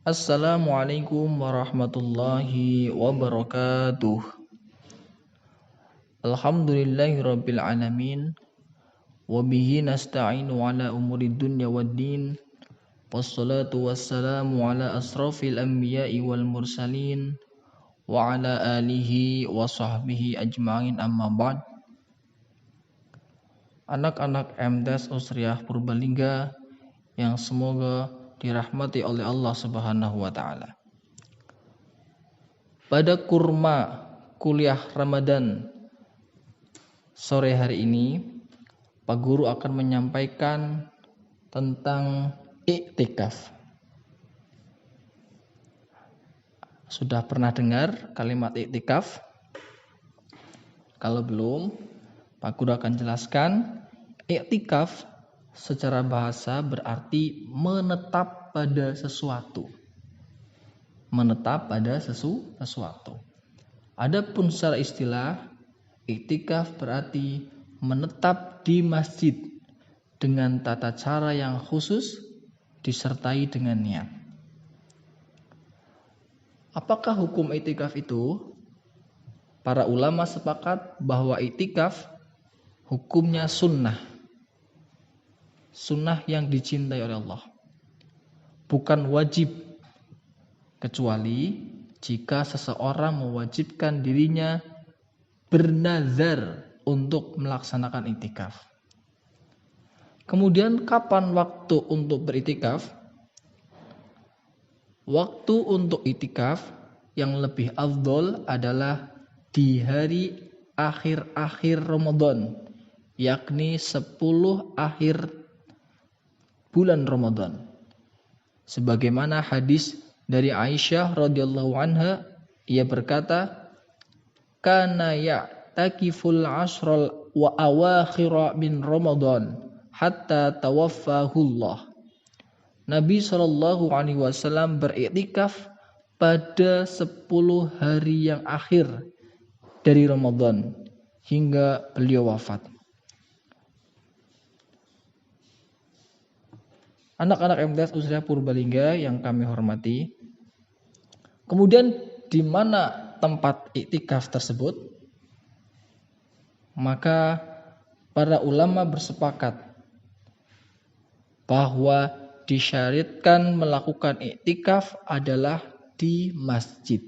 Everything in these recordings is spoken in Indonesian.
Assalamualaikum warahmatullahi wabarakatuh. Alhamdulillahirabbil alamin wa bihi nasta'inu ala umurid dunya waddin. Wassalatu wassalamu ala asrafil anbiya'i wal mursalin wa ala alihi wa sahbihi ajma'in, amma ba'd. Anak-anak MTS Usriyah Purbalingga yang semoga dirahmati oleh Allah Subhanahu wa taala. Pada kurma kuliah Ramadan sore hari ini, Pak Guru akan menyampaikan tentang iktikaf. Sudah pernah dengar kalimat iktikaf? Kalau belum, Pak Guru akan jelaskan. Iktikaf secara bahasa berarti menetap pada sesuatu. Menetap pada sesuatu. Adapun secara istilah, iktikaf berarti menetap di masjid dengan tata cara yang khusus disertai dengan niat. Apakah hukum iktikaf itu? Para ulama sepakat bahwa iktikaf hukumnya sunnah. Sunnah yang dicintai oleh Allah. Bukan wajib, kecuali jika seseorang mewajibkan dirinya bernazar untuk melaksanakan iktikaf. Kemudian kapan waktu untuk beriktikaf? Waktu untuk iktikaf yang lebih afdol adalah di hari akhir-akhir Ramadan, yakni 10 akhir bulan Ramadan. Sebagaimana hadis dari Aisyah radhiyallahu anha, ia berkata, "Kana ya'takiful ashral wa awakhira min Ramadan hatta tawaffahullah." Nabi sallallahu alaihi wasallam beriktikaf pada 10 hari yang akhir dari Ramadan hingga beliau wafat. Anak-anak MTS Usriyah Purbalingga yang kami hormati, kemudian di mana tempat iktikaf tersebut? Maka para ulama bersepakat bahwa disyariatkan melakukan iktikaf adalah di masjid.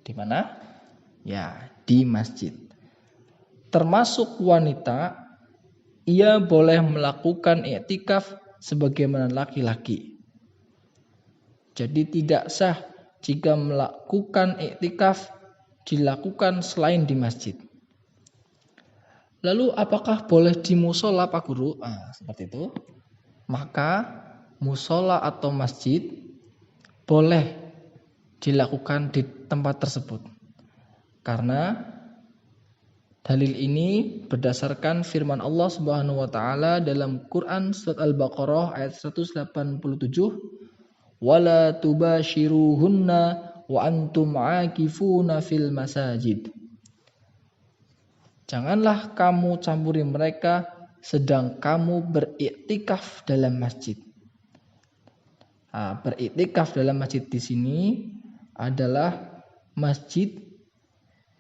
Di mana? Ya, di masjid. Termasuk wanita, ia boleh melakukan iktikaf sebagaimana laki-laki. Jadi tidak sah jika melakukan iktikaf dilakukan selain di masjid. Lalu apakah boleh di musola, Pak Guru? Seperti itu. Maka musola atau masjid boleh dilakukan di tempat tersebut. Karena dalil ini berdasarkan firman Allah Subhanahu wa taala dalam Quran surat Al-Baqarah ayat 187, "Wala tubashiruhunna wa antum 'akifuna fil masajid." Janganlah kamu campuri mereka sedang kamu beriktikaf dalam masjid. Beriktikaf dalam masjid di sini adalah masjid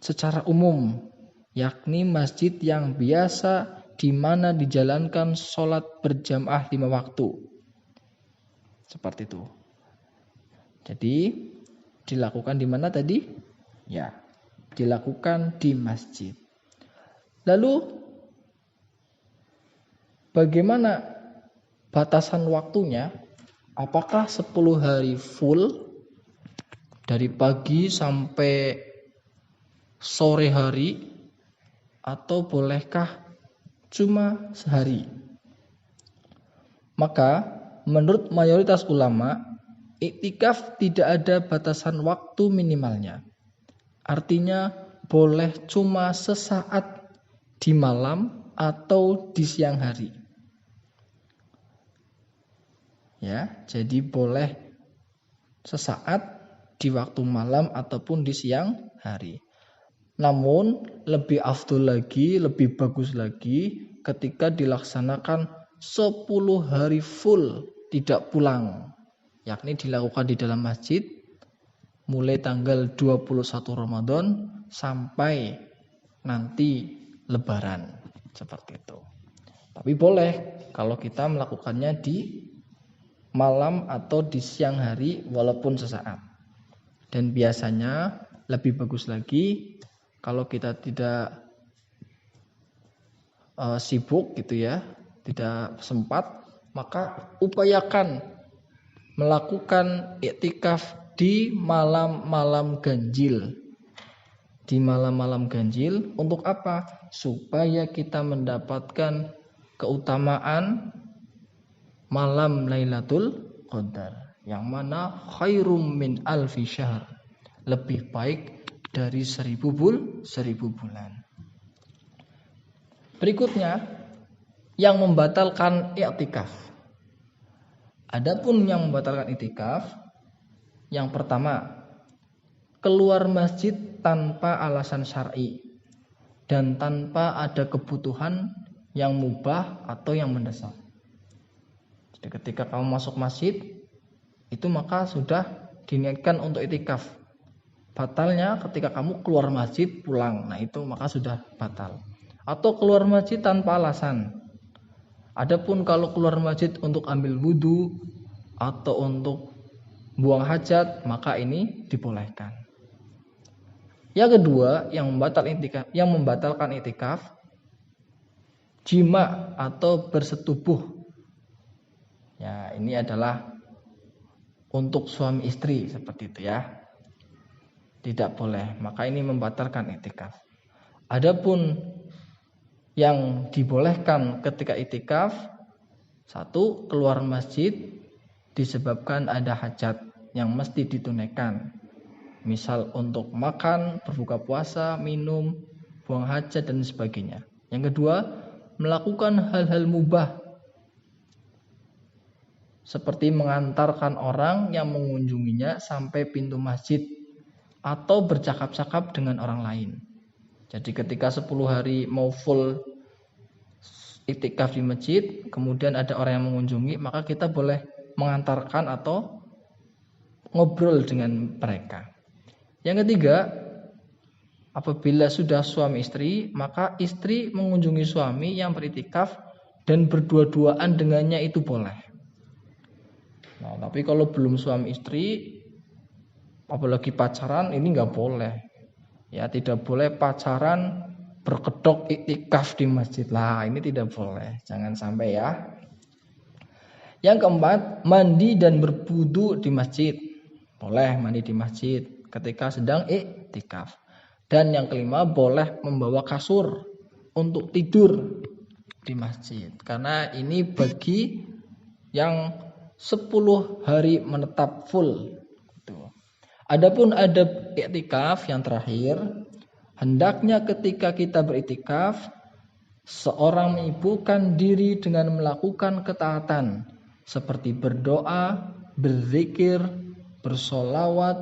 secara umum, yakni masjid yang biasa di mana dijalankan sholat berjamaah 5 waktu. Seperti itu. Jadi dilakukan di mana tadi? Ya, dilakukan di masjid. Lalu bagaimana batasan waktunya? Apakah 10 hari full dari pagi sampai sore hari, atau bolehkah cuma sehari? Maka menurut mayoritas ulama, iktikaf tidak ada batasan waktu minimalnya. Artinya boleh cuma sesaat di malam atau di siang hari. Ya, jadi boleh sesaat di waktu malam ataupun di siang hari. Namun lebih afdol lagi, lebih bagus lagi ketika dilaksanakan 10 hari full tidak pulang. yakni dilakukan di dalam masjid mulai tanggal 21 Ramadan sampai nanti Lebaran, seperti itu. Tapi boleh kalau kita melakukannya di malam atau di siang hari walaupun sesaat. Dan biasanya lebih bagus lagi kalau kita tidak sibuk gitu ya, tidak sempat, maka upayakan melakukan iktikaf di malam-malam ganjil. Di malam-malam ganjil untuk apa? Supaya kita mendapatkan keutamaan malam Lailatul Qadar, yang mana khairum min alfi syahr, lebih baik dari 1000 bulan. Berikutnya yang membatalkan i'tikaf. Adapun yang membatalkan i'tikaf, yang pertama, keluar masjid tanpa alasan syar'i dan tanpa ada kebutuhan yang mubah atau yang mendesak. Jadi ketika kamu masuk masjid itu maka sudah diniatkan untuk i'tikaf. Batalnya ketika kamu keluar masjid pulang, nah itu maka sudah batal. Atau keluar masjid tanpa alasan. Adapun kalau keluar masjid untuk ambil wudu atau untuk buang hajat, maka ini dibolehkan. Yang kedua, yang membatalkan i'tikaf, jima atau bersetubuh. Ya, ini adalah untuk suami istri seperti itu ya. Tidak boleh, maka ini membatalkan i'tikaf. Adapun yang dibolehkan ketika i'tikaf, satu, keluar masjid disebabkan ada hajat yang mesti ditunaikan. Misal untuk makan, berbuka puasa, minum, buang hajat dan sebagainya. Yang kedua, melakukan hal-hal mubah seperti mengantarkan orang yang mengunjunginya sampai pintu masjid atau bercakap-cakap dengan orang lain. Jadi ketika 10 hari mau full i'tikaf di masjid, kemudian ada orang yang mengunjungi, maka kita boleh mengantarkan atau ngobrol dengan mereka. Yang ketiga, apabila sudah suami istri, maka istri mengunjungi suami yang beriktikaf dan berdua-duaan dengannya itu boleh. Nah, tapi kalau belum suami istri, apalagi pacaran, ini nggak boleh. Ya, tidak boleh pacaran berkedok iktikaf di masjid. Lah, ini tidak boleh. Jangan sampai ya. Yang keempat, mandi dan berwudu di masjid. Boleh mandi di masjid ketika sedang i'tikaf. Dan yang kelima, boleh membawa kasur untuk tidur di masjid. Karena ini bagi yang 10 hari menetap full. Adapun adab i'tikaf yang terakhir, hendaknya ketika kita beriktikaf, seorang menyibukkan diri dengan melakukan ketaatan seperti berdoa, berzikir, bersolawat,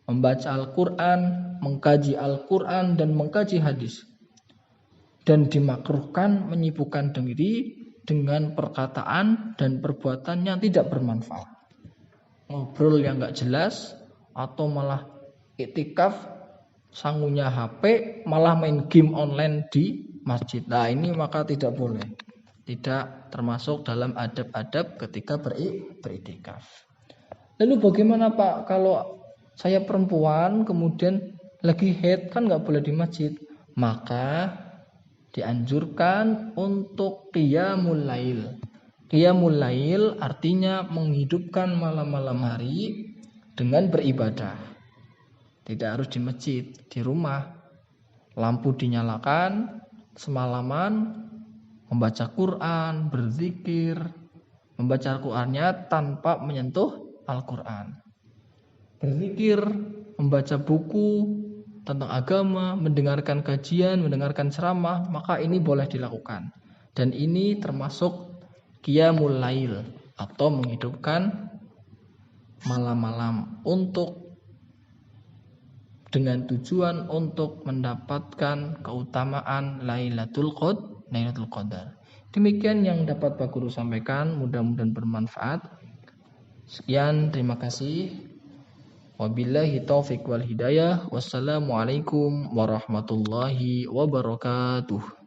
membaca Al-Quran, mengkaji Al-Quran dan mengkaji hadis. Dan dimakruhkan menyibukkan diri dengan perkataan dan perbuatan yang tidak bermanfaat. Ngobrol yang gak jelas atau malah i'tikaf sangunya HP, malah main game online di masjid. Nah, ini maka tidak boleh. Tidak termasuk dalam adab-adab ketika beriktikaf. Lalu bagaimana Pak kalau saya perempuan kemudian lagi haid, kan nggak boleh di masjid? Maka dianjurkan untuk qiyamul lail. Qiyamul lail artinya menghidupkan malam-malam hari dengan beribadah. Tidak harus di masjid, di rumah. Lampu dinyalakan semalaman, membaca Quran, berzikir, membaca Al-Qur'annya tanpa menyentuh Al-Qur'an. Berzikir, membaca buku tentang agama, mendengarkan kajian, mendengarkan ceramah, maka ini boleh dilakukan. Dan ini termasuk qiyamul lail atau menghidupkan malam-malam dengan tujuan untuk mendapatkan keutamaan Lailatul Qadar. Demikian yang dapat Pak Guru sampaikan, mudah-mudahan bermanfaat. Sekian, terima kasih. Wabillahi taufik wal hidayah. Wassalamualaikum warahmatullahi wabarakatuh.